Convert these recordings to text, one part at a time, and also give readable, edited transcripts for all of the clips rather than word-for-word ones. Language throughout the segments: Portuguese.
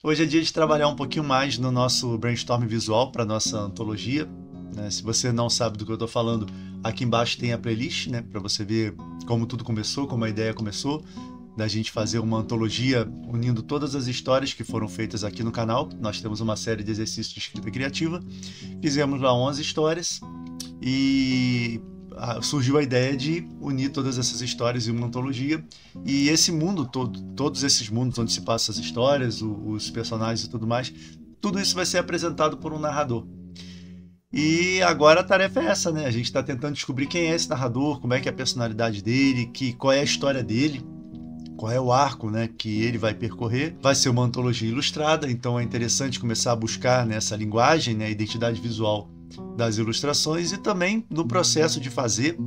Hoje é dia de trabalhar um pouquinho mais no nosso brainstorm visual para nossa antologia, né? Se você não sabe do que eu estou falando, aqui embaixo tem a playlist, né? Para você ver como tudo começou, como a ideia começou, da gente fazer uma antologia unindo todas as histórias que foram feitas aqui no canal. Nós temos uma série de exercícios de escrita criativa, fizemos lá 11 histórias e surgiu a ideia de unir todas essas histórias em uma antologia. E esse mundo todo, todos esses mundos onde se passam as histórias, os personagens e tudo mais, tudo isso vai ser apresentado por um narrador. E agora a tarefa é essa, né? A gente está tentando descobrir quem é esse narrador, como é que é a personalidade dele, qual é a história dele, qual é o arco, né, que ele vai percorrer. Vai ser uma antologia ilustrada, então é interessante começar a buscar nessa linguagem, né, a identidade visual das ilustrações e também no processo de fazer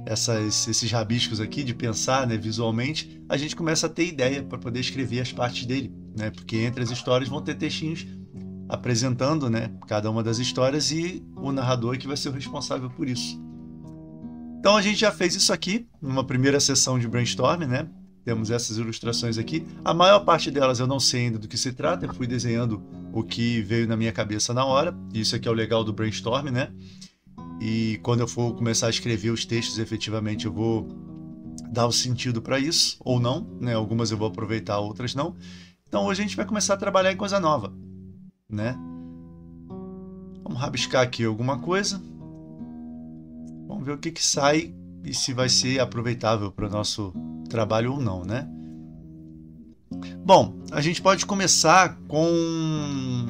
esses rabiscos aqui, de pensar, né, visualmente, a gente começa a ter ideia para poder escrever as partes dele, né, porque entre as histórias vão ter textinhos apresentando, né, cada uma das histórias e o narrador que vai ser o responsável por isso. Então a gente já fez isso aqui numa primeira sessão de brainstorm, né? Temos essas ilustrações aqui. A maior parte delas eu não sei ainda do que se trata, eu fui desenhando o que veio na minha cabeça na hora. Isso aqui é o legal do brainstorm, né? E quando eu for começar a escrever os textos, efetivamente eu vou dar o sentido para isso, ou não, né? Algumas eu vou aproveitar, outras não. Então hoje a gente vai começar a trabalhar em coisa nova, né? Vamos rabiscar aqui alguma coisa. Vamos ver o que sai e se vai ser aproveitável para o nosso trabalho ou não, né? Bom, a gente pode começar com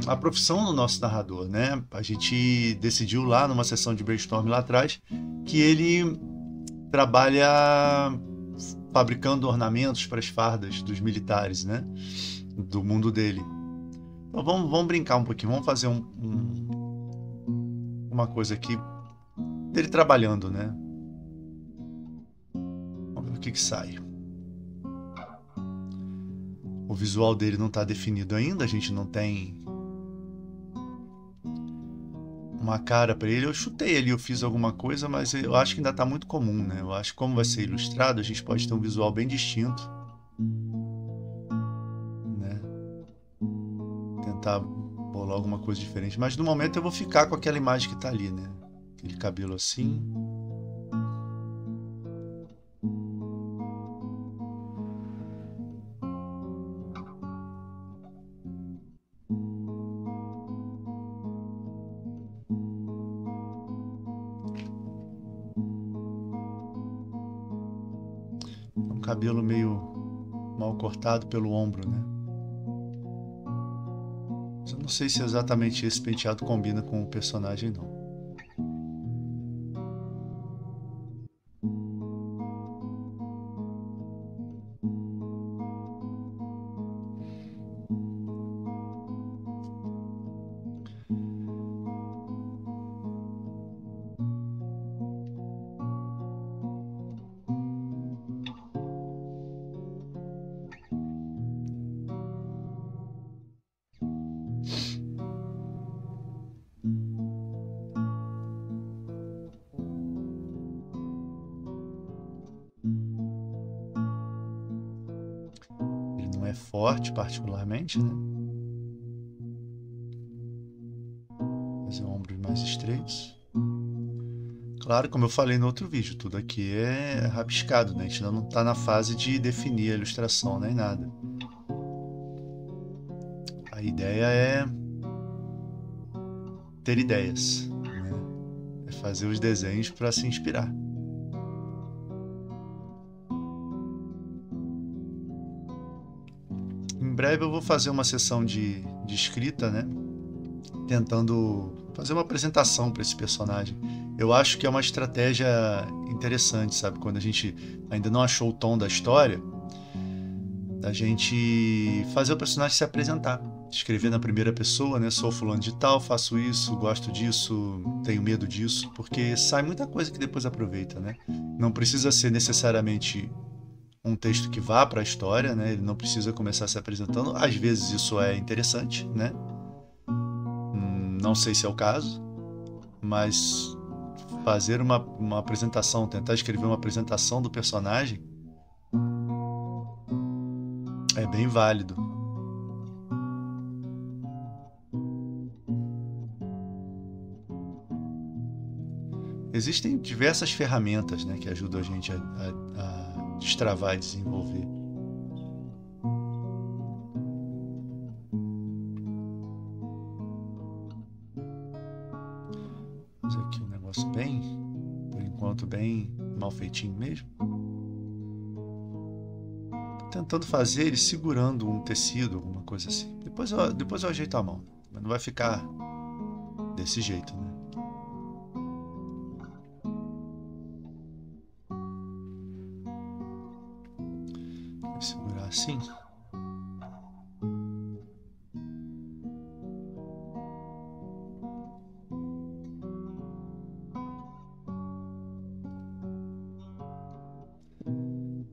a profissão do nosso narrador, né? A gente decidiu lá numa sessão de brainstorm lá atrás que ele trabalha fabricando ornamentos para as fardas dos militares, né? Do mundo dele. Então vamos brincar um pouquinho, vamos fazer uma coisa aqui dele trabalhando, né? Vamos ver o que sai. O visual dele não está definido ainda, a gente não tem uma cara para ele. Eu chutei ali, eu fiz alguma coisa, mas eu acho que ainda está muito comum, né? Eu acho que como vai ser ilustrado, a gente pode ter um visual bem distinto, né? Tentar bolar alguma coisa diferente. Mas no momento eu vou ficar com aquela imagem que está ali, né? Aquele cabelo assim. Um cabelo meio mal cortado pelo ombro, né? Mas eu não sei se exatamente esse penteado combina com o personagem, não. Ele não é forte particularmente, né? Fazer ombros mais estreitos. Claro, como eu falei no outro vídeo, tudo aqui é rabiscado, né? A gente ainda não está na fase de definir a ilustração nem nada. A ideia é ter ideias, né? É fazer os desenhos para se inspirar. Em breve eu vou fazer uma sessão de escrita, né? Tentando fazer uma apresentação para esse personagem. Eu acho que é uma estratégia interessante, sabe? Quando a gente ainda não achou o tom da história, da gente fazer o personagem se apresentar. Escrever na primeira pessoa, né? Sou fulano de tal, faço isso, gosto disso, tenho medo disso, porque sai muita coisa que depois aproveita, né? Não precisa ser necessariamente um texto que vá para a história, né? Ele não precisa começar se apresentando. Às vezes isso é interessante, né? Não sei se é o caso, mas fazer uma apresentação, tentar escrever uma apresentação do personagem é bem válido. existem diversas ferramentas, né, que ajudam a gente a destravar e desenvolver. Fazer aqui um negócio bem, por enquanto, bem mal feitinho mesmo. Tô tentando fazer ele segurando um tecido, alguma coisa assim. Depois eu ajeito a mão, mas não vai ficar desse jeito, né? Vou segurar assim.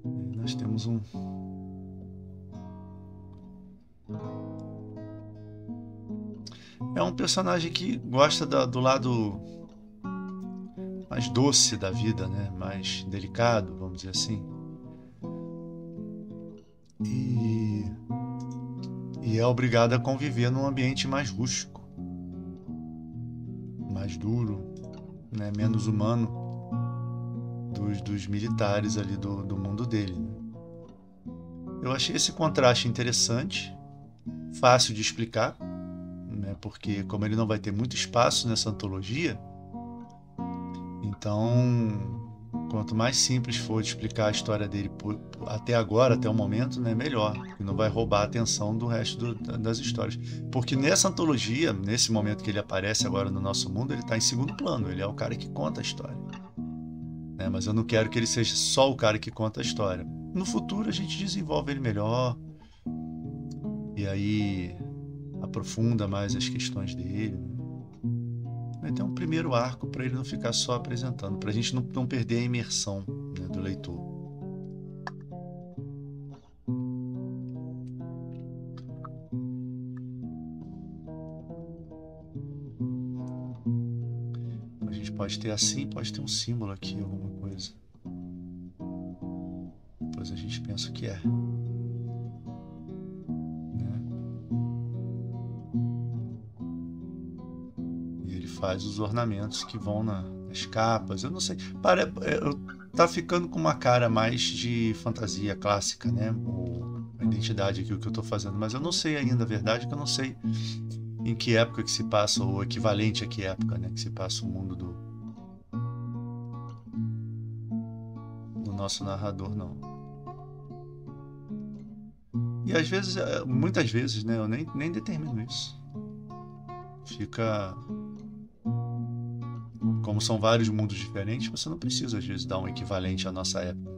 E nós temos um... É um personagem que gosta do lado mais doce da vida, né? Mais delicado, vamos dizer assim. E é obrigado a conviver num ambiente mais rústico, mais duro, né? Menos humano dos militares ali do mundo dele, né? Eu achei esse contraste interessante, fácil de explicar, né? Porque como ele não vai ter muito espaço nessa antologia, então quanto mais simples for de explicar a história dele até agora, até o momento, né, melhor, porque não vai roubar a atenção do resto das histórias. Porque nessa antologia, nesse momento que ele aparece agora no nosso mundo, ele está em segundo plano, ele é o cara que conta a história. Né? Mas eu não quero que ele seja só o cara que conta a história. No futuro a gente desenvolve ele melhor, e aí aprofunda mais as questões dele. Vai ter um primeiro arco para ele não ficar só apresentando, para a gente não perder a imersão, né, do leitor. A gente pode ter assim, pode ter um símbolo aqui, alguma coisa. Depois a gente pensa o que é. Né? E ele faz os ornamentos que vão nas capas. Eu não sei. Tá ficando com uma cara mais de fantasia clássica, né? A identidade aqui, o que eu estou fazendo. Mas eu não sei ainda, a verdade é que eu não sei em que época que se passa, ou equivalente a que época, né? Que se passa o mundo do nosso narrador, não. E às vezes, muitas vezes, né? Eu nem determino isso. Fica... Como são vários mundos diferentes, você não precisa, às vezes, dar um equivalente à nossa época.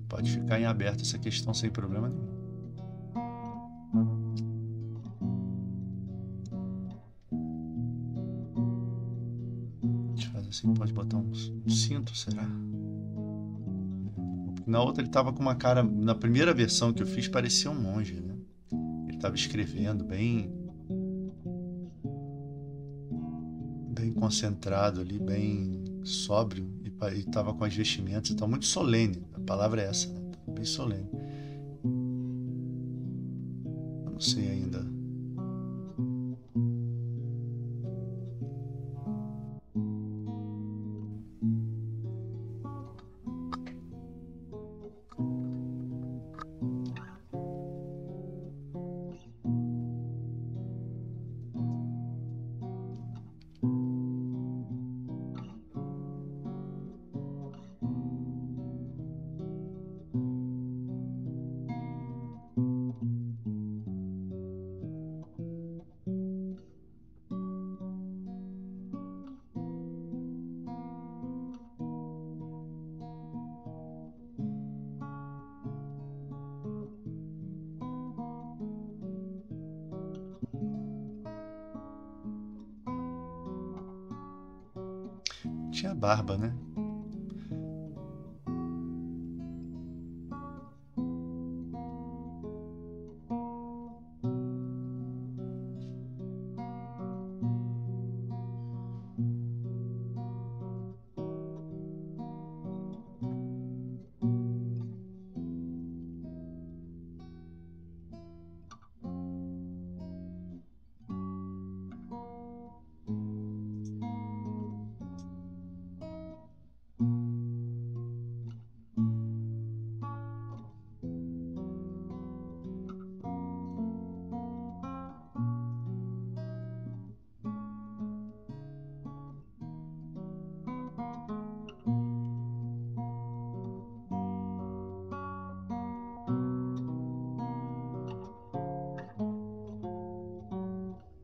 Pode ficar em aberto essa questão sem problema nenhum. A gente faz assim, pode botar um cinto, será? Na outra ele estava com uma cara... Na primeira versão que eu fiz, parecia um monge, né? Ele estava escrevendo bem concentrado ali, bem sóbrio, e estava com as vestimentas, então muito solene. A palavra é essa, né? Bem solene. Eu não sei ainda. Tinha barba, né?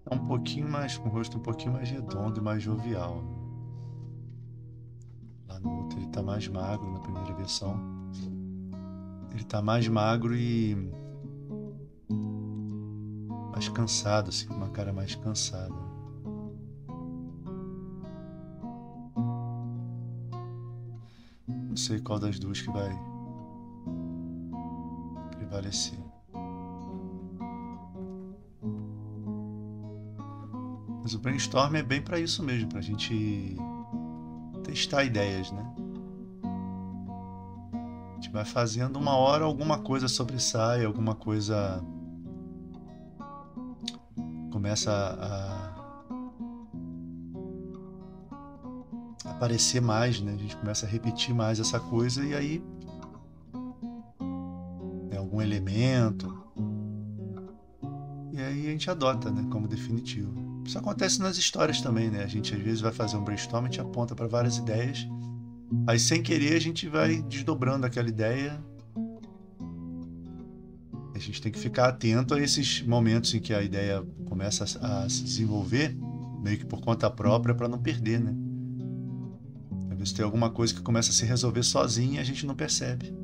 É um pouquinho mais, com o rosto um pouquinho mais redondo e mais jovial, né? Lá no outro ele tá mais magro na primeira versão. Ele tá mais magro e mais cansado, assim, com uma cara mais cansada. Não sei qual das duas que vai prevalecer. Mas o brainstorm é bem para isso mesmo, para a gente testar ideias, né? A gente vai fazendo uma hora, alguma coisa sobressai, alguma coisa começa a aparecer mais, né? A gente começa a repetir mais essa coisa e aí é algum elemento e aí a gente adota, né, como definitivo. Isso acontece nas histórias também, né? A gente às vezes vai fazer um brainstorm, a gente aponta para várias ideias, aí sem querer a gente vai desdobrando aquela ideia. A gente tem que ficar atento a esses momentos em que a ideia começa a se desenvolver, meio que por conta própria, para não perder, né? Às vezes tem alguma coisa que começa a se resolver sozinha e a gente não percebe.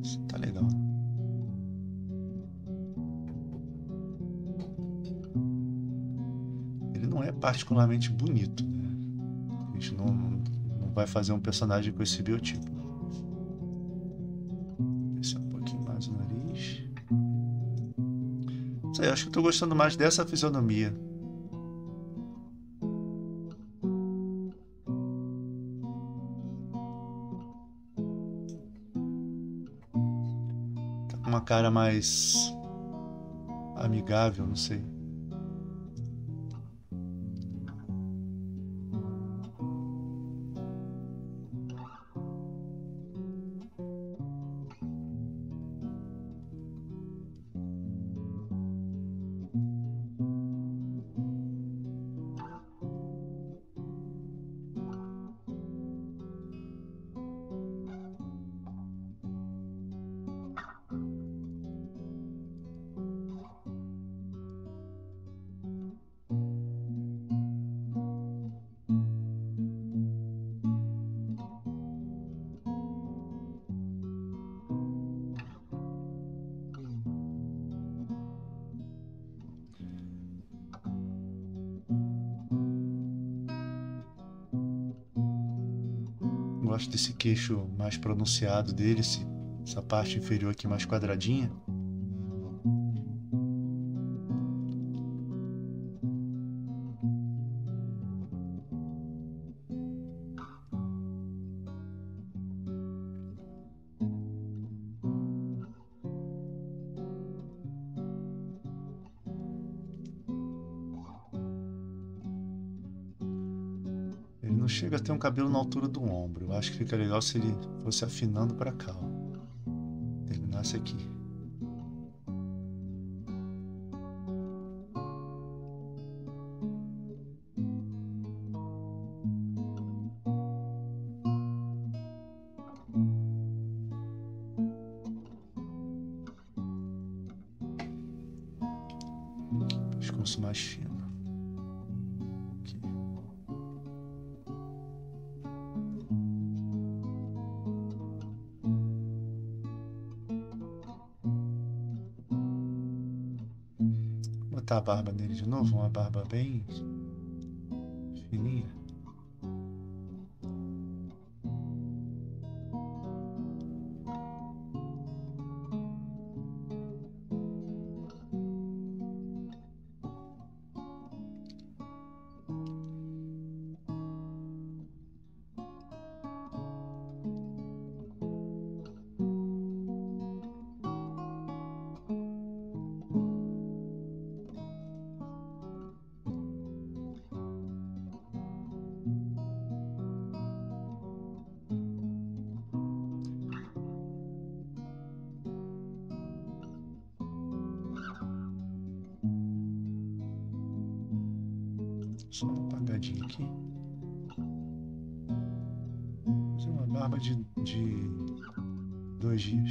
Isso tá legal. Ele não é particularmente bonito, né? A gente não vai fazer um personagem com esse biotipo. Esse é um pouquinho mais o nariz. Não sei, acho que eu tô gostando mais dessa fisionomia. Tá com uma cara mais amigável, não sei. Gosto desse queixo mais pronunciado dele, essa parte inferior aqui mais quadradinha. Ele não chega a ter um cabelo na altura do ombro. Eu acho que fica legal se ele fosse afinando para cá, ó. Terminasse aqui. Pescoço mais fino. Aqui. Vou botar a barba nele de novo, uma barba bem fininha. Só uma apagadinha aqui. Fazer uma barba de 2 dias.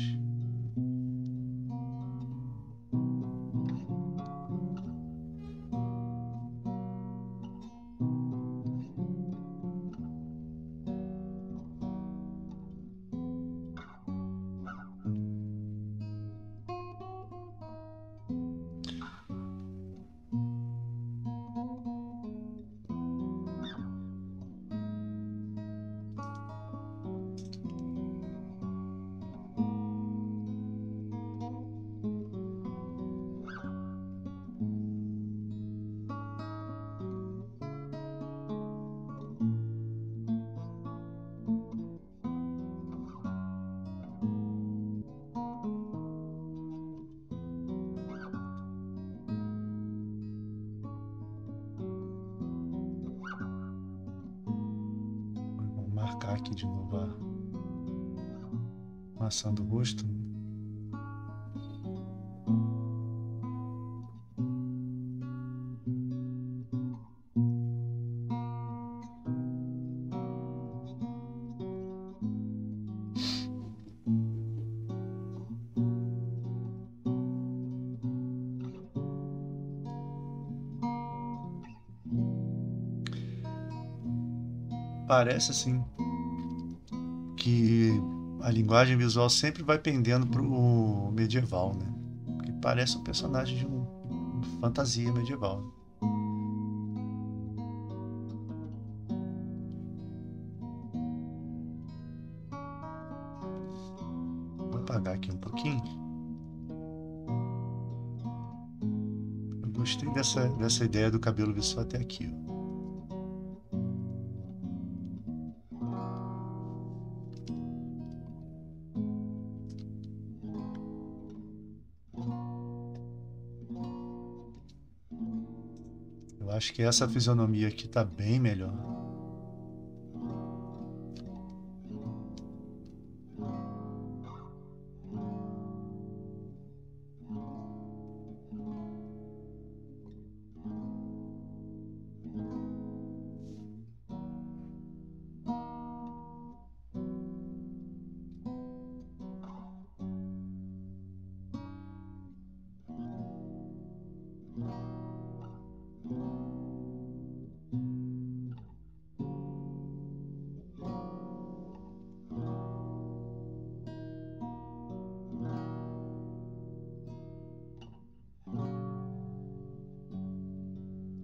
aqui de novo a maçã do rosto. Parece assim que a linguagem visual sempre vai pendendo para o medieval, né? Porque parece um personagem de uma fantasia medieval. Vou apagar aqui um pouquinho. Eu gostei dessa ideia do cabelo vir só até aqui, ó. Eu acho que essa fisionomia aqui tá bem melhor.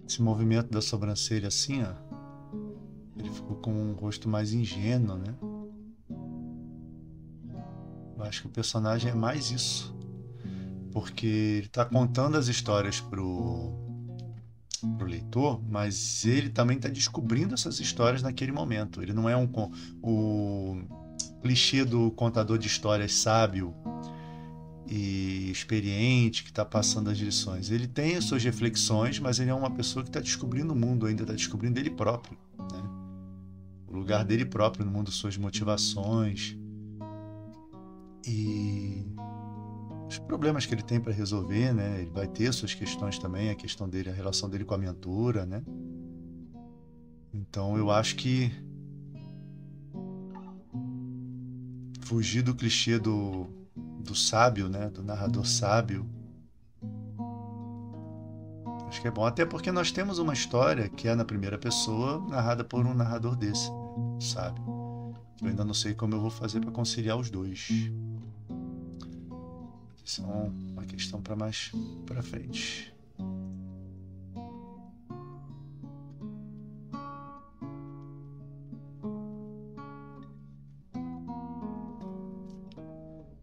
Esse movimento da sobrancelha assim, ó, ele ficou com um rosto mais ingênuo, né? Eu acho que o personagem é mais isso, porque ele está contando as histórias pro leitor, mas ele também está descobrindo essas histórias naquele momento. Ele não é o clichê do contador de histórias sábio e experiente que está passando as lições. Ele tem as suas reflexões, mas ele é uma pessoa que está descobrindo o mundo ainda, está descobrindo ele próprio, né? O lugar dele próprio no mundo, suas motivações e os problemas que ele tem para resolver, né? Ele vai ter suas questões também, a questão dele, a relação dele com a mentora, né? Então eu acho que fugir do clichê do sábio, né? Do narrador sábio, acho que é bom. Até porque nós temos uma história que é na primeira pessoa, narrada por um narrador desse, sábio. Eu ainda não sei como eu vou fazer para conciliar os dois. Isso é uma questão para mais para frente.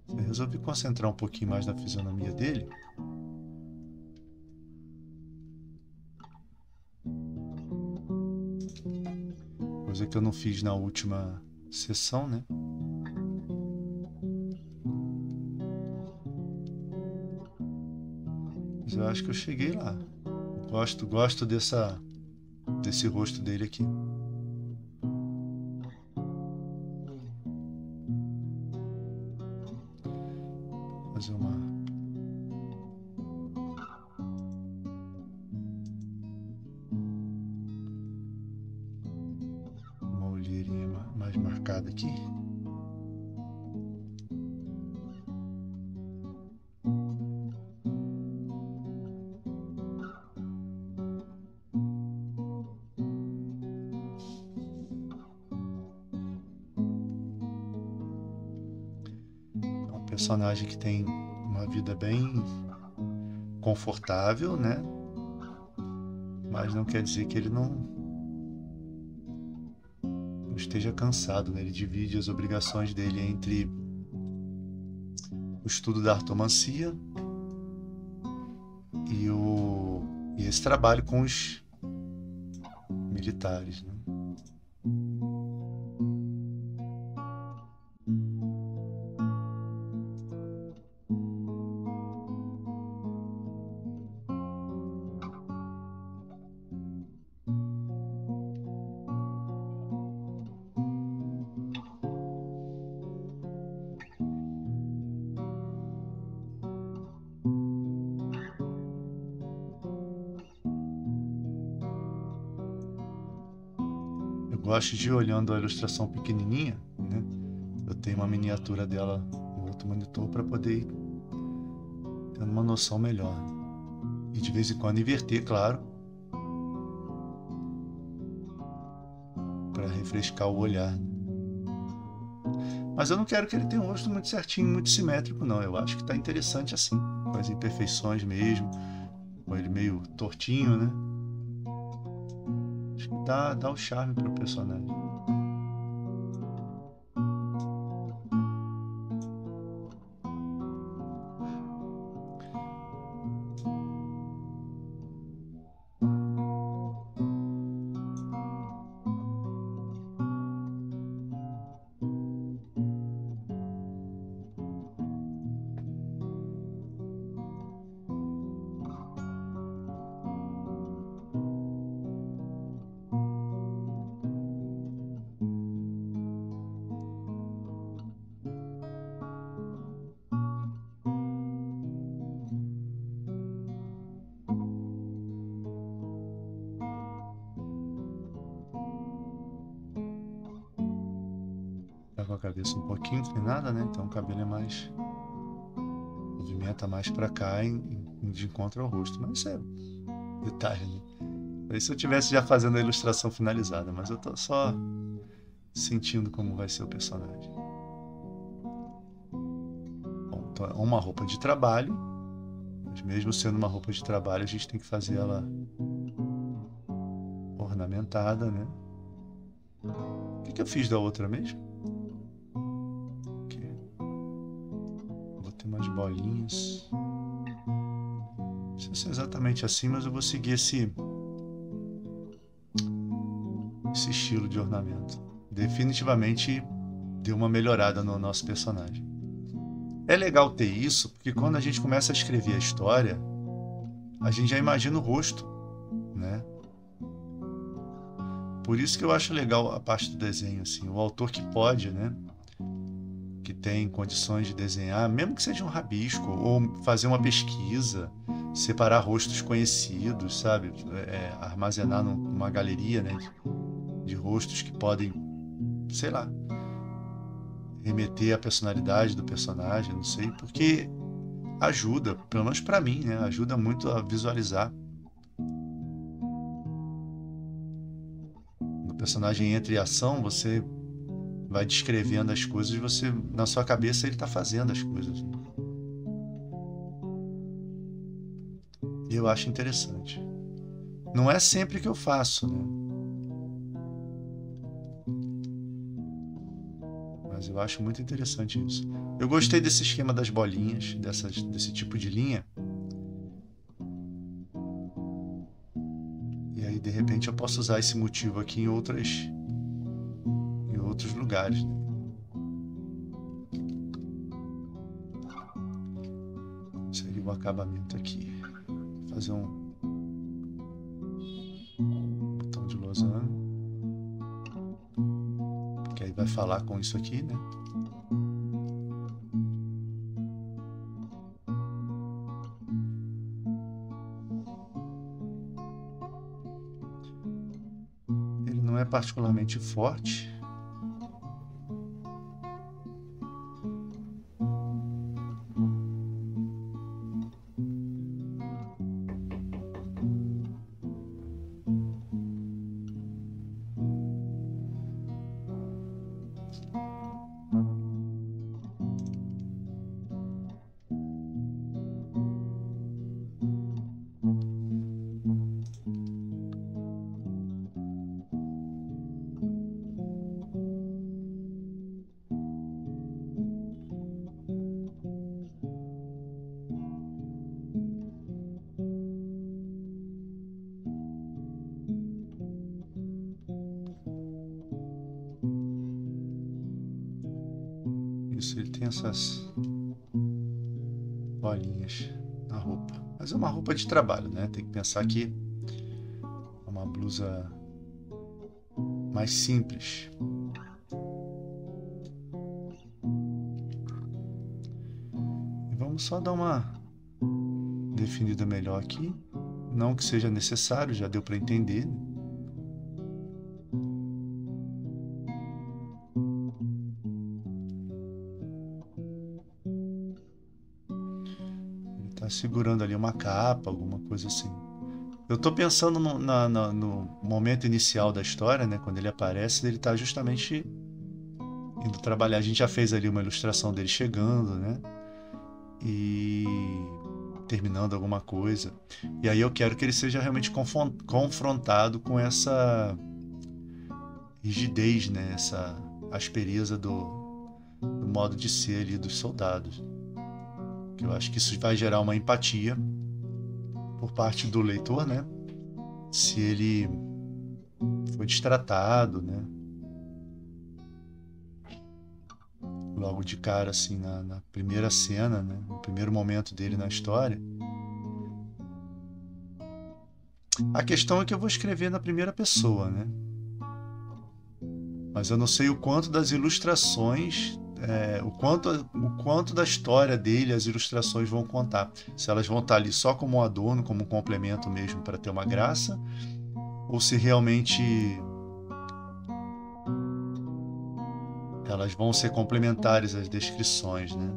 Eu resolvi concentrar um pouquinho mais na fisionomia dele. Coisa que eu não fiz na última sessão, né? Mas eu acho que eu cheguei lá. Gosto desse rosto dele aqui. Fazer uma olheirinha mais marcada aqui. É um personagem que tem uma vida bem confortável, né? Mas não quer dizer que ele não esteja cansado, né? Ele divide as obrigações dele entre o estudo da artomancia e esse trabalho com os militares, né? gosto de ir olhando a ilustração pequenininha, né? Eu tenho uma miniatura dela no outro monitor para poder ir tendo uma noção melhor. E de vez em quando inverter, claro, para refrescar o olhar. Mas eu não quero que ele tenha um rosto muito certinho, muito simétrico, não. Eu acho que está interessante assim, com as imperfeições mesmo, com ele meio tortinho, né? Acho que dá o charme para o personagem. Tá com a cabeça um pouquinho inclinada, né? Então o cabelo é mais... movimenta mais para cá de encontro ao rosto. Mas isso é detalhe, né? Aí se eu tivesse já fazendo a ilustração finalizada, mas eu tô só sentindo como vai ser o personagem. Bom, então é uma roupa de trabalho, mas mesmo sendo uma roupa de trabalho, a gente tem que fazer ela ornamentada, né? O que eu fiz da outra mesmo? Aqui. Botei umas bolinhas. Não sei se é exatamente assim, mas eu vou seguir esse estilo de ornamento. Definitivamente deu uma melhorada no nosso personagem. É legal ter isso, porque quando a gente começa a escrever a história, a gente já imagina o rosto, né? Por isso que eu acho legal a parte do desenho, assim, o autor que pode, né? Que tem condições de desenhar, mesmo que seja um rabisco, ou fazer uma pesquisa, separar rostos conhecidos, sabe? Armazenar numa galeria, né? De rostos que podem, sei lá, remeter à personalidade do personagem, não sei, porque ajuda, pelo menos para mim, né? Ajuda muito a visualizar. No personagem entra em ação, você vai descrevendo as coisas, você na sua cabeça ele está fazendo as coisas. E eu acho interessante. Não é sempre que eu faço, né? Mas eu acho muito interessante isso. Eu gostei desse esquema das bolinhas, desse tipo de linha. E aí, de repente, eu posso usar esse motivo aqui em outros lugares, né? Seria o acabamento aqui. Vou fazer um botão de losango. Que aí vai falar com isso aqui, né? Ele não é particularmente forte. Isso, ele tem essas bolinhas na roupa. Mas é uma roupa de trabalho, né? Tem que pensar que é uma blusa mais simples. E vamos só dar uma definida melhor aqui. Não que seja necessário, já deu para entender, né? tá segurando ali uma capa, alguma coisa assim. Eu tô pensando no momento inicial da história, né? Quando ele aparece, ele tá justamente indo trabalhar. A gente já fez ali uma ilustração dele chegando, né? E terminando alguma coisa. E aí eu quero que ele seja realmente confrontado com essa rigidez, né? Essa aspereza do modo de ser ali dos soldados. Que eu acho que isso vai gerar uma empatia por parte do leitor, né? Se ele foi destratado, né? Logo de cara, assim, na primeira cena, né? No primeiro momento dele na história. A questão é que eu vou escrever na primeira pessoa, né? Mas eu não sei o quanto das ilustrações, o quanto da história dele as ilustrações vão contar. Se elas vão estar ali só como um adorno, como um complemento mesmo para ter uma graça, ou se realmente elas vão ser complementares às descrições, né?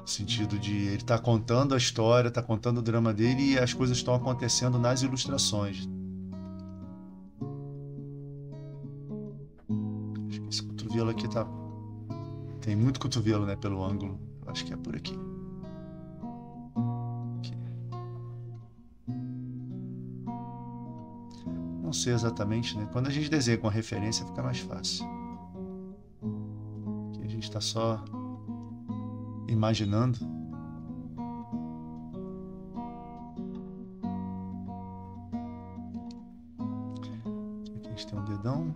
No sentido de ele tá contando a história, tá contando o drama dele e as coisas estão acontecendo nas ilustrações. Acho que esse cotovelo aqui tá. Tem muito cotovelo, né? Pelo ângulo. Acho que é por aqui. Aqui. Não sei exatamente, né? Quando a gente desenha com a referência fica mais fácil. Aqui a gente está só imaginando. Aqui a gente tem um dedão.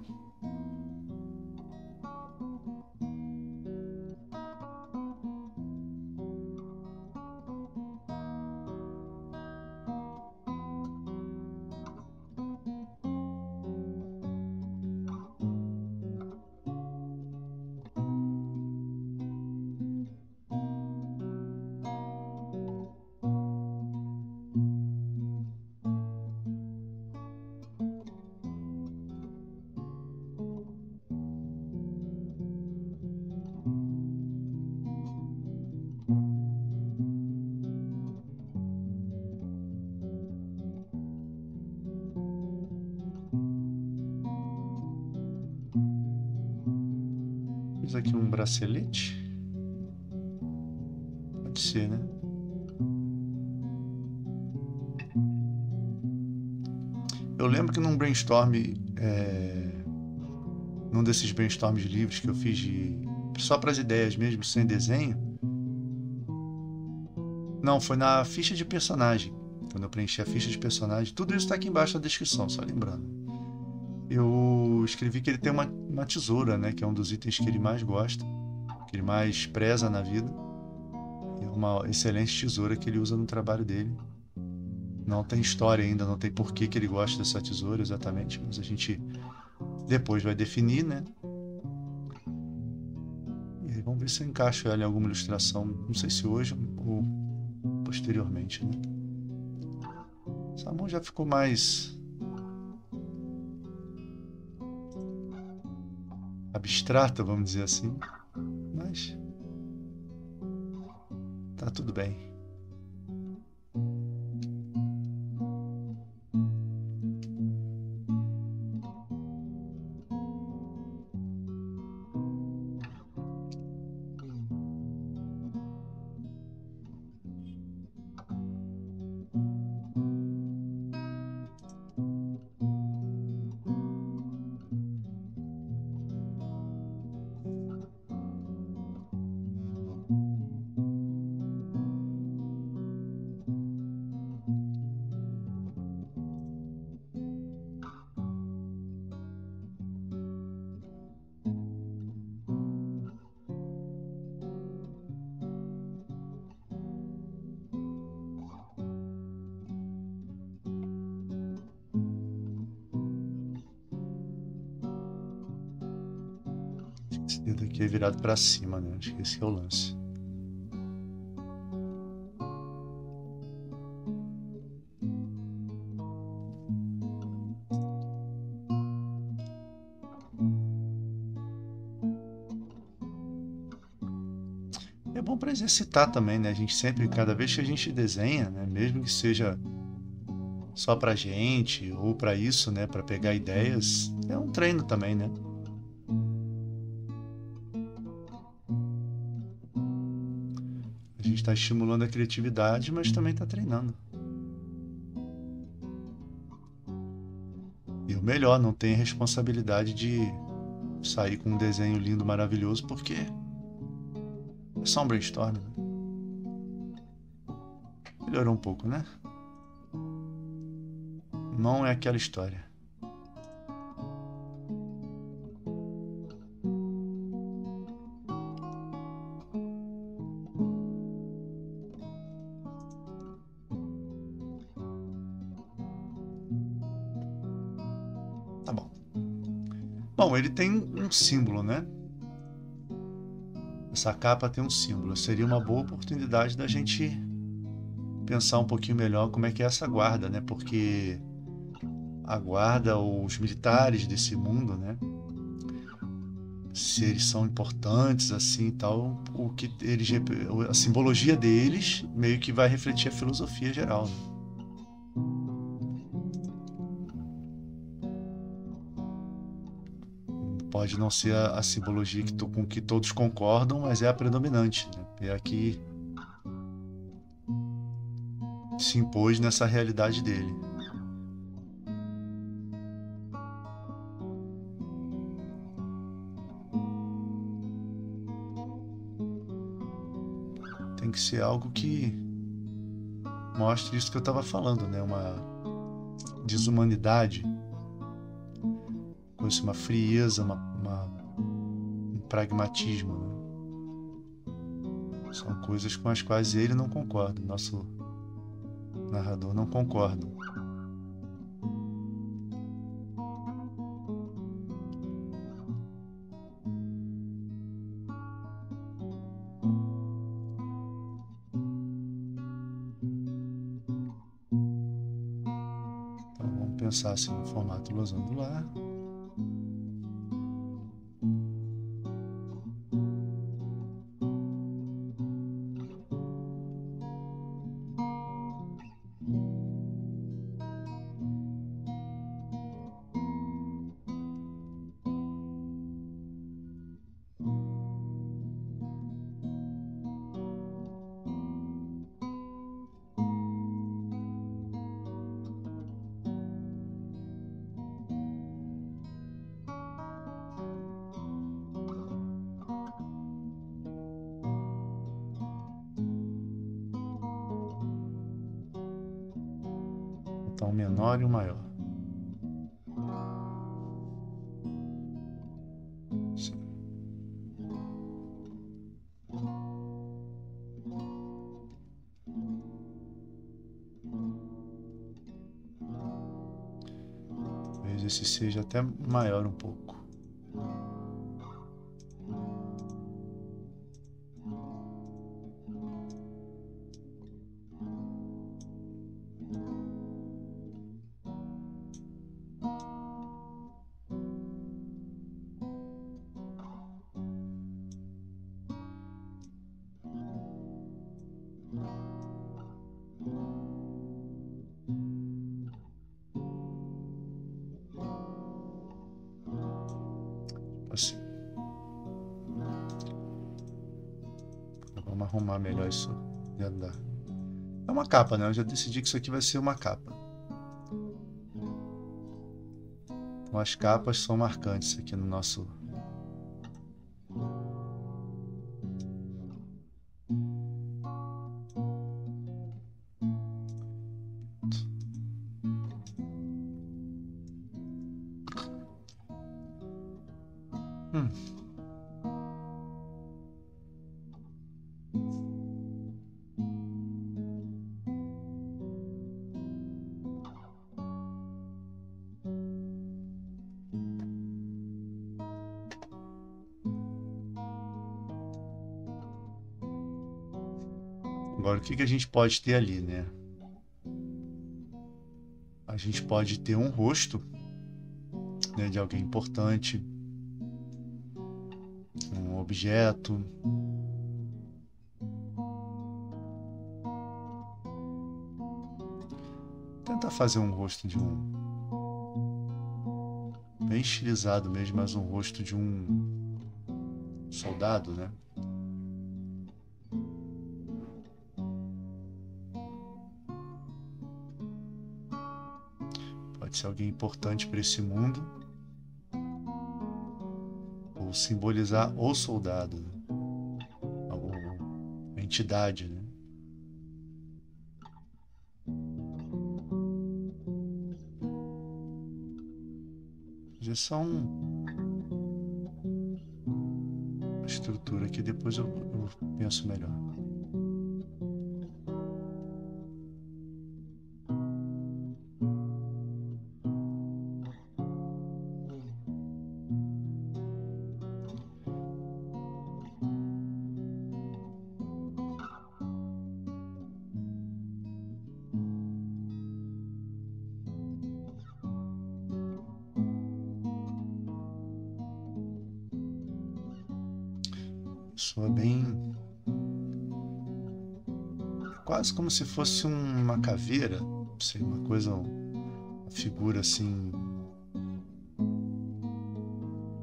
Fiz aqui um bracelete. Pode ser, né? Eu lembro que num brainstorm, num desses brainstorms livres que eu fiz só para as ideias mesmo, sem desenho. Não, foi na ficha de personagem. Quando eu preenchi a ficha de personagem, tudo isso está aqui embaixo na descrição, só lembrando. Eu escrevi que ele tem uma tesoura, né? Que é um dos itens que ele mais gosta, que ele mais preza na vida. E é uma excelente tesoura que ele usa no trabalho dele. Não tem história ainda, não tem porquê que ele gosta dessa tesoura exatamente, mas a gente depois vai definir, né? E aí vamos ver se eu encaixo ela em alguma ilustração, não sei se hoje ou posteriormente, né? Essa mão já ficou mais abstrata, vamos dizer assim, mas tá tudo bem. Esse dedo aqui é virado para cima, né? Acho que esse é o lance. É bom para exercitar também, né? A gente sempre, cada vez que a gente desenha, né? Mesmo que seja só pra gente ou para isso, né? Para pegar ideias, é um treino também, né? A gente está estimulando a criatividade, mas também está treinando. E o melhor, não tem responsabilidade de sair com um desenho lindo, maravilhoso, porque é só um brainstorm, né? Melhorou um pouco, né? Não é aquela história. Tá bom. Bom, ele tem um símbolo, né? Essa capa tem um símbolo. Seria uma boa oportunidade da gente pensar um pouquinho melhor como é que é essa guarda, né? Porque a guarda ou os militares desse mundo, né? Se eles são importantes assim e tal, o que eles, a simbologia deles meio que vai refletir a filosofia geral, né? Pode não ser a simbologia com que todos concordam, mas é a predominante, né? É a que se impôs nessa realidade dele. Tem que ser algo que mostre isso que eu estava falando, né? Uma desumanidade, uma frieza, um pragmatismo, né? São coisas com as quais ele não concorda, nosso narrador não concorda. Então vamos pensar assim no formato losangular. Então, o menor e o maior. Sim. Talvez esse seja até maior um pouco. Assim. Vamos arrumar melhor isso de andar. É uma capa, né? Eu já decidi que isso aqui vai ser uma capa. Então as capas são marcantes aqui no nosso... Hum. Agora, o que a gente pode ter ali, né? A gente pode ter um rosto, né, de alguém importante, um objeto, tentar fazer um rosto de um... bem estilizado mesmo, mas um rosto de um soldado, né? Pode ser alguém importante para esse mundo, ou simbolizar o soldado, né? A entidade, né? São uma estrutura que depois eu penso melhor. Soa bem, quase como se fosse uma caveira, não sei, uma coisa, uma figura assim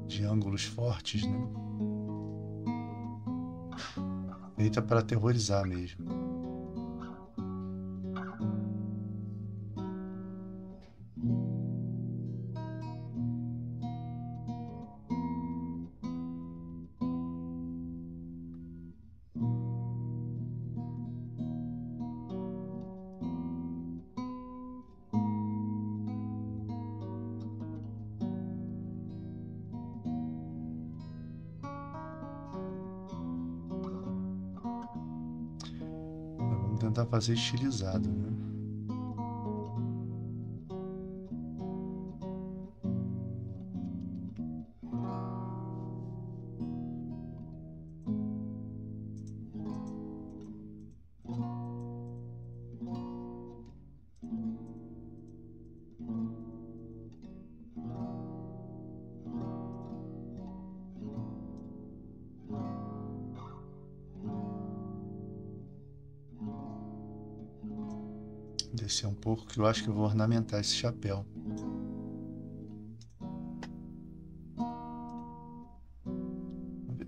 de ângulos fortes, né? Feita para aterrorizar mesmo. Vamos tentar fazer estilizado, né? Descer um pouco, que eu acho que eu vou ornamentar esse chapéu. Vamos ver.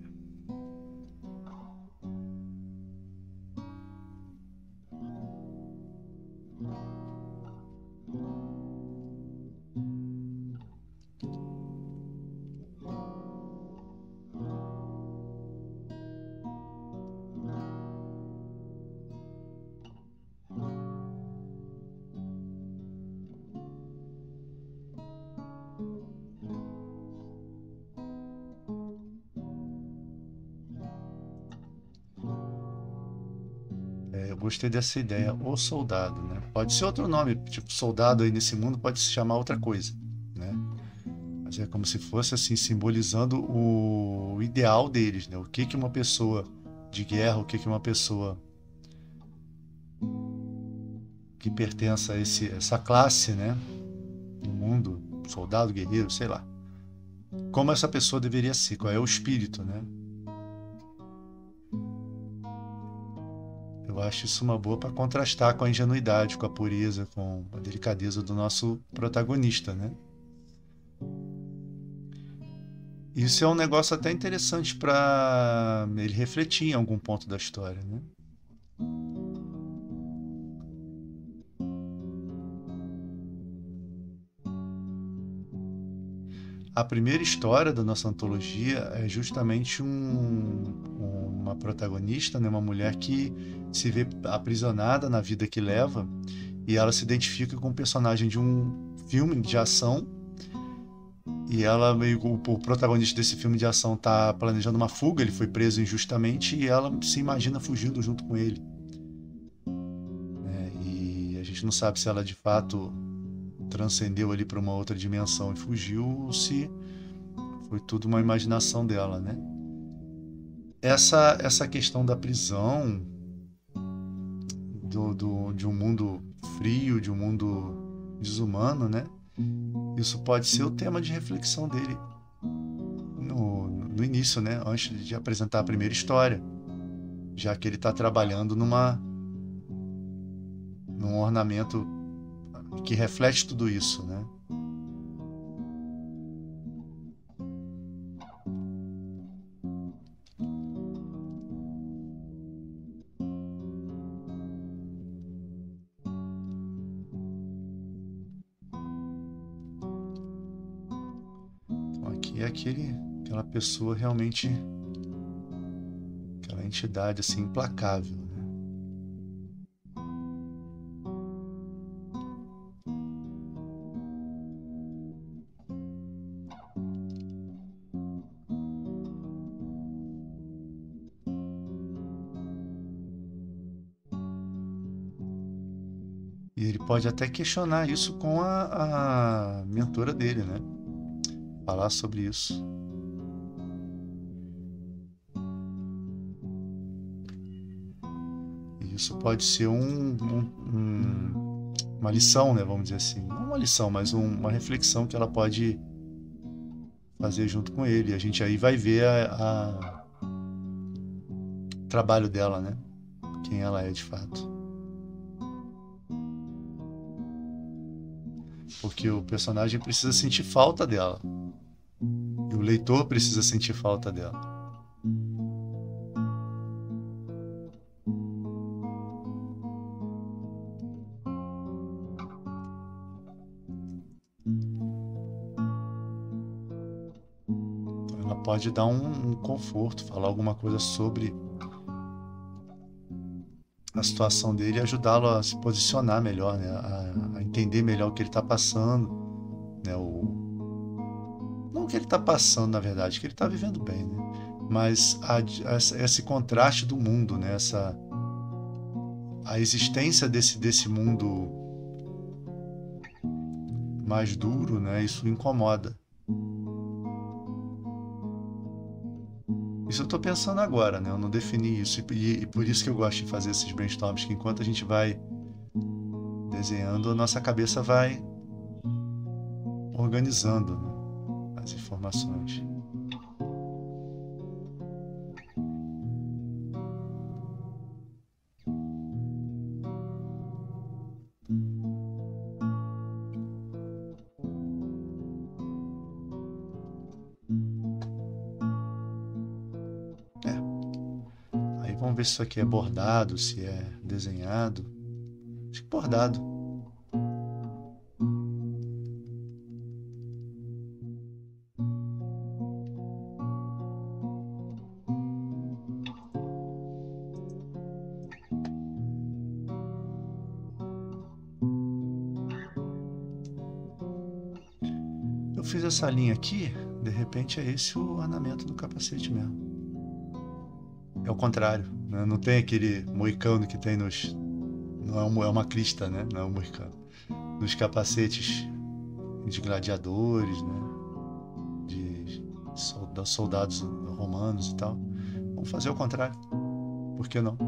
Eu gostei dessa ideia, o soldado, né? Pode ser outro nome, tipo soldado aí nesse mundo pode se chamar outra coisa, né? Mas é como se fosse assim, simbolizando o ideal deles, né? O que que uma pessoa de guerra, o que que uma pessoa que pertence a essa classe, né? No mundo, soldado, guerreiro, sei lá. Como essa pessoa deveria ser, qual é o espírito, né? Eu acho isso uma boa para contrastar com a ingenuidade, com a pureza, com a delicadeza do nosso protagonista, né? Isso é um negócio até interessante para ele refletir em algum ponto da história, né? A primeira história da nossa antologia é justamente uma protagonista, né, uma mulher que se vê aprisionada na vida que leva e ela se identifica com o personagem de um filme de ação e ela o protagonista desse filme de ação está planejando uma fuga, ele foi preso injustamente e ela se imagina fugindo junto com ele. E a gente não sabe se ela de fato transcendeu ali para uma outra dimensão e fugiu, ou se foi tudo uma imaginação dela, né? Essa questão da prisão, de um mundo frio, de um mundo desumano, né? Isso pode ser o tema de reflexão dele no início, né? Antes de apresentar a primeira história, já que ele está trabalhando num ornamento que reflete tudo isso, né? Então aqui é aquela pessoa realmente, aquela entidade assim implacável, né? E ele pode até questionar isso com a mentora dele, né? Falar sobre isso. E isso pode ser uma lição, né? Vamos dizer assim. Não uma lição, mas uma reflexão que ela pode fazer junto com ele. E a gente aí vai ver o trabalho dela, né? Quem ela é de fato. Porque o personagem precisa sentir falta dela. E o leitor precisa sentir falta dela. Então ela pode dar um conforto, falar alguma coisa sobre a situação dele e ajudá-lo a se posicionar melhor, né? A entender melhor o que ele está passando, né? Não o que ele está passando, na verdade, que ele está vivendo bem, né? Mas esse contraste do mundo, né? A existência desse mundo mais duro, né? Isso incomoda. Isso eu estou pensando agora, né? Eu não defini isso e por isso que eu gosto de fazer esses brainstorms, que enquanto a gente vai desenhando, a nossa cabeça vai organizando, né, as informações. Aí vamos ver se isso aqui é bordado, se é desenhado. Acho que bordado. Eu fiz essa linha aqui, de repente é esse o ornamento do capacete mesmo. É o contrário, né? Não tem aquele moicano que tem nos... Não é uma crista, né? Não é um moicano. Nos capacetes de gladiadores, né? De soldados romanos e tal. Vamos fazer o contrário. Por que não?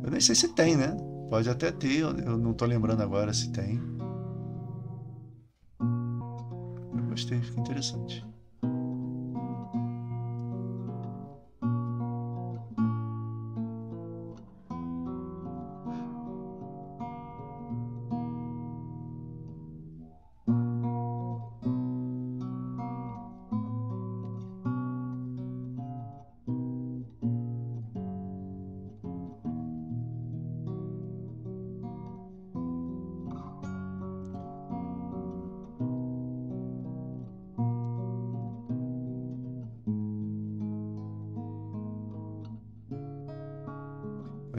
Eu nem sei se tem, né? Pode até ter, eu não tô lembrando agora se tem. Eu gostei, fica interessante.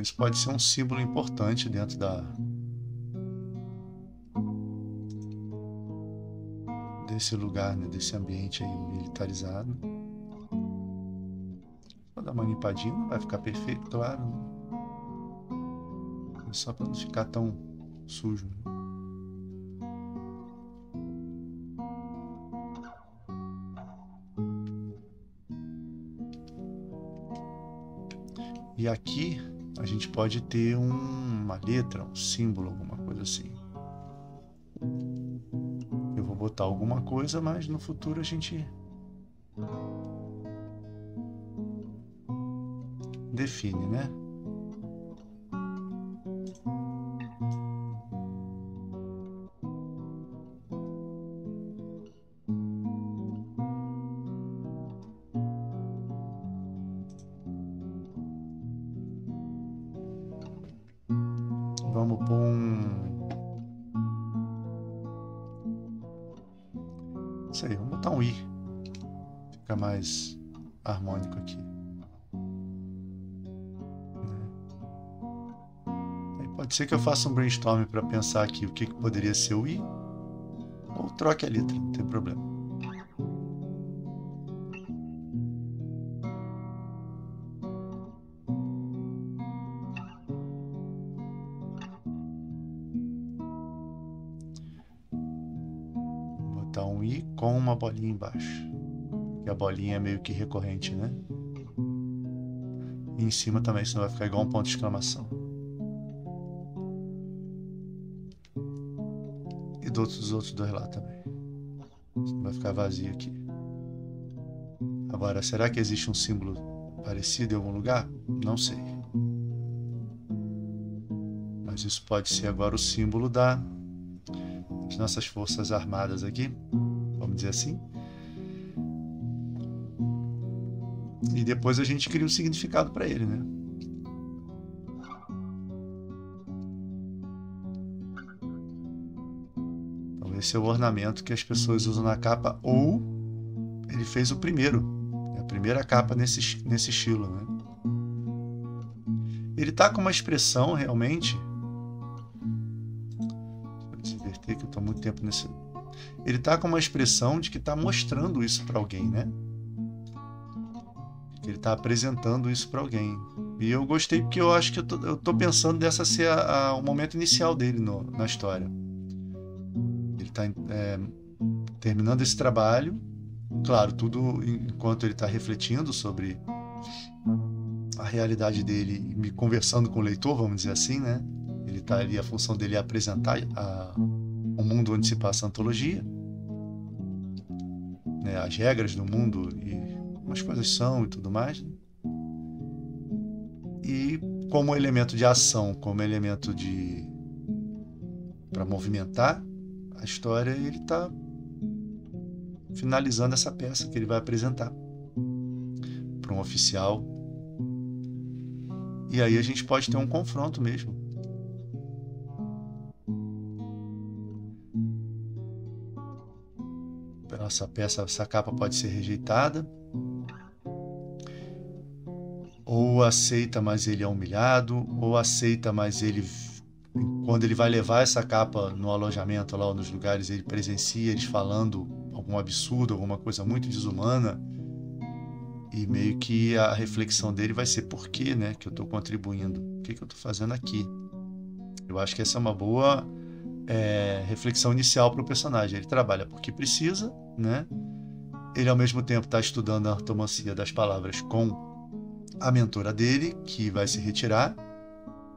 Isso pode ser um símbolo importante dentro desse lugar, né? Desse ambiente aí militarizado. Vou dar uma limpadinha, não vai ficar perfeito, claro, né? É só para não ficar tão sujo, né? E aqui a gente pode ter uma letra, um símbolo, alguma coisa assim. Eu vou botar alguma coisa, mas no futuro a gente define, né? vamos pôr Isso aí, vamos botar um I. Fica mais harmônico aqui. Aí pode ser que eu faça um brainstorm para pensar aqui o que poderia ser o I. Ou troque a letra, não tem problema. Vou botar um I com uma bolinha embaixo. Que a bolinha é meio que recorrente, né? E em cima também, senão vai ficar igual um ponto de exclamação. E dos outros dois lá também. Senão vai ficar vazio aqui. Agora, será que existe um símbolo parecido em algum lugar? Não sei. Mas isso pode ser agora o símbolo das nossas forças armadas aqui. Vamos dizer assim. E depois a gente cria um significado para ele, né? Então esse é o ornamento que as pessoas usam na capa, ou ele fez o primeiro, a primeira capa nesse estilo, né? Ele tá com uma expressão realmente. Deixa eu desinverter que eu tô há muito tempo nesse. Ele tá com uma expressão de que tá mostrando isso para alguém, né? Ele está apresentando isso para alguém. E eu gostei porque eu acho que eu tô pensando dessa ser o momento inicial dele na história. Ele está terminando esse trabalho, claro, tudo enquanto ele está refletindo sobre a realidade dele e me conversando com o leitor, vamos dizer assim, né? Ele está ali, a função dele é apresentar o mundo onde se passa a antologia, né? As regras do mundo e como as coisas são e tudo mais, né? E como elemento de ação, como elemento para movimentar a história, ele está finalizando essa peça que ele vai apresentar para um oficial. E aí a gente pode ter um confronto mesmo. Essa capa pode ser rejeitada, ou aceita, mas ele é humilhado, ou aceita, mas ele, quando ele vai levar essa capa no alojamento lá ou nos lugares, ele presencia eles falando algum absurdo, alguma coisa muito desumana, e meio que a reflexão dele vai ser por que, né, que eu estou contribuindo, o que eu estou fazendo aqui. Eu acho que essa é uma boa reflexão inicial para o personagem. Ele trabalha porque precisa, né? Ele ao mesmo tempo está estudando a ortomancia das palavras com a mentora dele, que vai se retirar,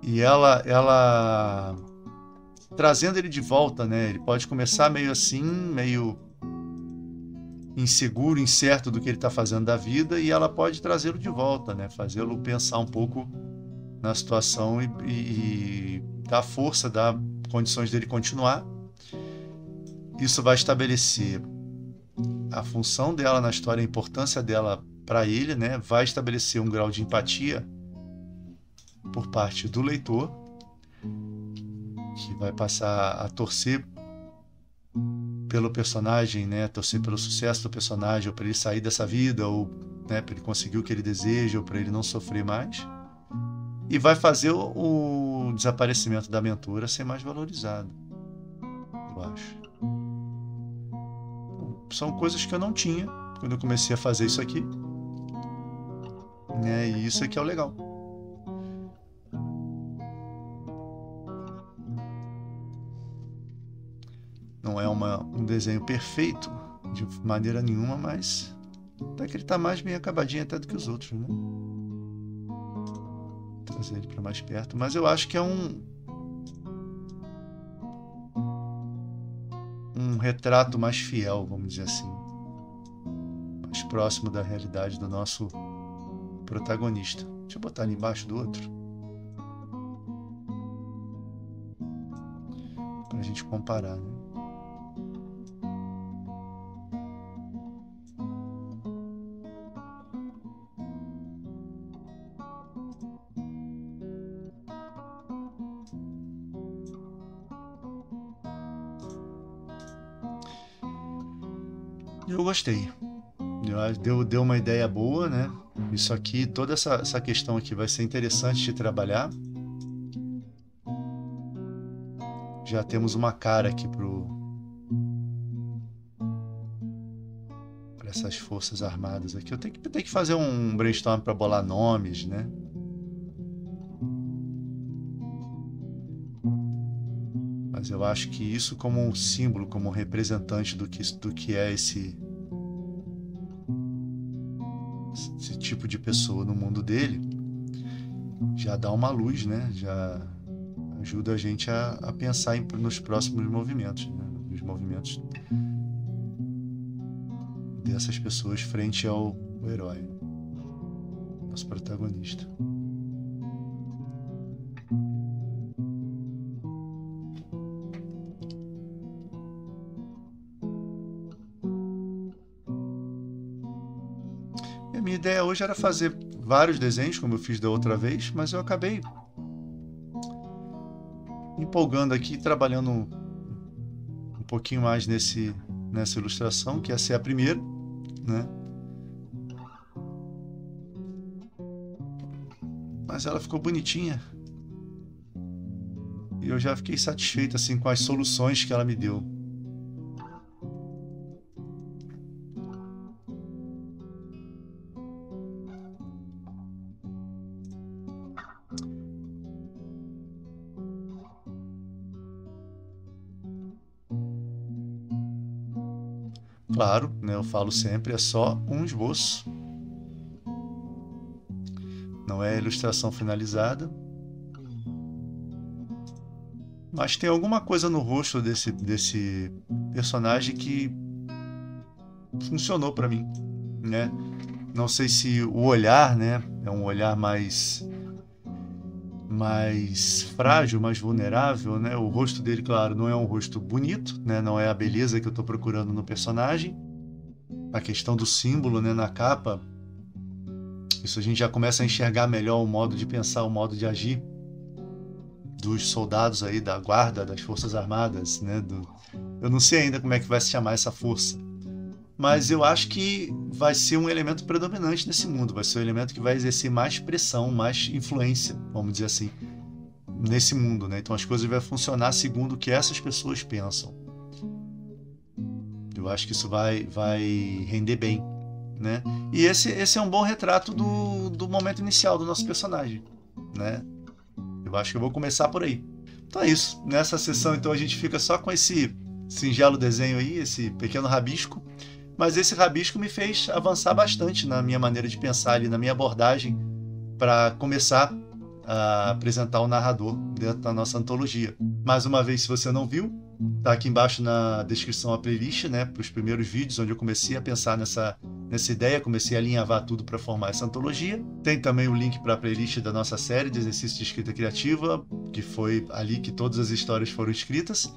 e ela trazendo ele de volta, né? Ele pode começar meio assim, meio inseguro, incerto do que ele está fazendo da vida, e ela pode trazê-lo de volta, né? Fazê-lo pensar um pouco na situação e dar força, dar condições dele continuar. Isso vai estabelecer a função dela na história, a importância dela para ele, né? Vai estabelecer um grau de empatia por parte do leitor, que vai passar a torcer pelo personagem, né? Torcer pelo sucesso do personagem, ou para ele sair dessa vida, ou, né, para ele conseguir o que ele deseja, ou para ele não sofrer mais. E vai fazer o desaparecimento da mentora ser mais valorizado, eu acho. São coisas que eu não tinha quando eu comecei a fazer isso aqui, né? E isso aqui é o legal. Não é um desenho perfeito de maneira nenhuma, mas até que ele está mais bem acabadinho até do que os outros, né? Vou trazer ele para mais perto, mas eu acho que é um retrato mais fiel, vamos dizer assim, mais próximo da realidade do nosso protagonista. Deixa eu botar ali embaixo do outro para a gente comparar, né? Eu gostei. Deu uma ideia boa, né? Isso aqui, toda essa questão aqui vai ser interessante de trabalhar. Já temos uma cara aqui para essas forças armadas aqui. Eu tenho que fazer um brainstorm para bolar nomes, né? Mas eu acho que isso como um símbolo, como um representante do que é esse tipo de pessoa no mundo dele, já dá uma luz, né? Já ajuda a gente a pensar nos próximos movimentos, né? Nos movimentos dessas pessoas frente ao herói, nosso protagonista. E a minha ideia hoje era fazer vários desenhos, como eu fiz da outra vez, mas eu acabei empolgando aqui, trabalhando um pouquinho mais nessa ilustração, que essa é a primeira, né? Mas ela ficou bonitinha. E eu já fiquei satisfeito assim com as soluções que ela me deu. Claro, né, eu falo sempre, é só um esboço. Não é ilustração finalizada. Mas tem alguma coisa no rosto desse personagem que funcionou para mim, né? Não sei se o olhar, né, é um olhar mais frágil, mais vulnerável, né? O rosto dele, claro, não é um rosto bonito, né? Não é a beleza que eu estou procurando no personagem. A questão do símbolo, né, na capa, isso a gente já começa a enxergar melhor o modo de pensar, o modo de agir dos soldados aí da guarda, das forças armadas, né? Eu não sei ainda como é que vai se chamar essa força, mas eu acho que vai ser um elemento predominante nesse mundo, vai ser um elemento que vai exercer mais pressão, mais influência, vamos dizer assim, nesse mundo, né? Então as coisas vão funcionar segundo o que essas pessoas pensam. Eu acho que isso vai render bem, né? E esse é um bom retrato do momento inicial do nosso personagem, né? Eu acho que eu vou começar por aí. Então é isso. Nessa sessão, então, a gente fica só com esse singelo desenho aí, esse pequeno rabisco. Mas esse rabisco me fez avançar bastante na minha maneira de pensar ali, na minha abordagem, para começar a apresentar o narrador dentro da nossa antologia. Mais uma vez, se você não viu, tá aqui embaixo na descrição a playlist, né, para os primeiros vídeos, onde eu comecei a pensar nessa ideia, comecei a alinhavar tudo para formar essa antologia. Tem também o link para a playlist da nossa série de exercícios de escrita criativa, que foi ali que todas as histórias foram escritas.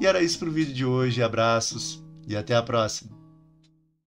E era isso para o vídeo de hoje. Abraços e até a próxima!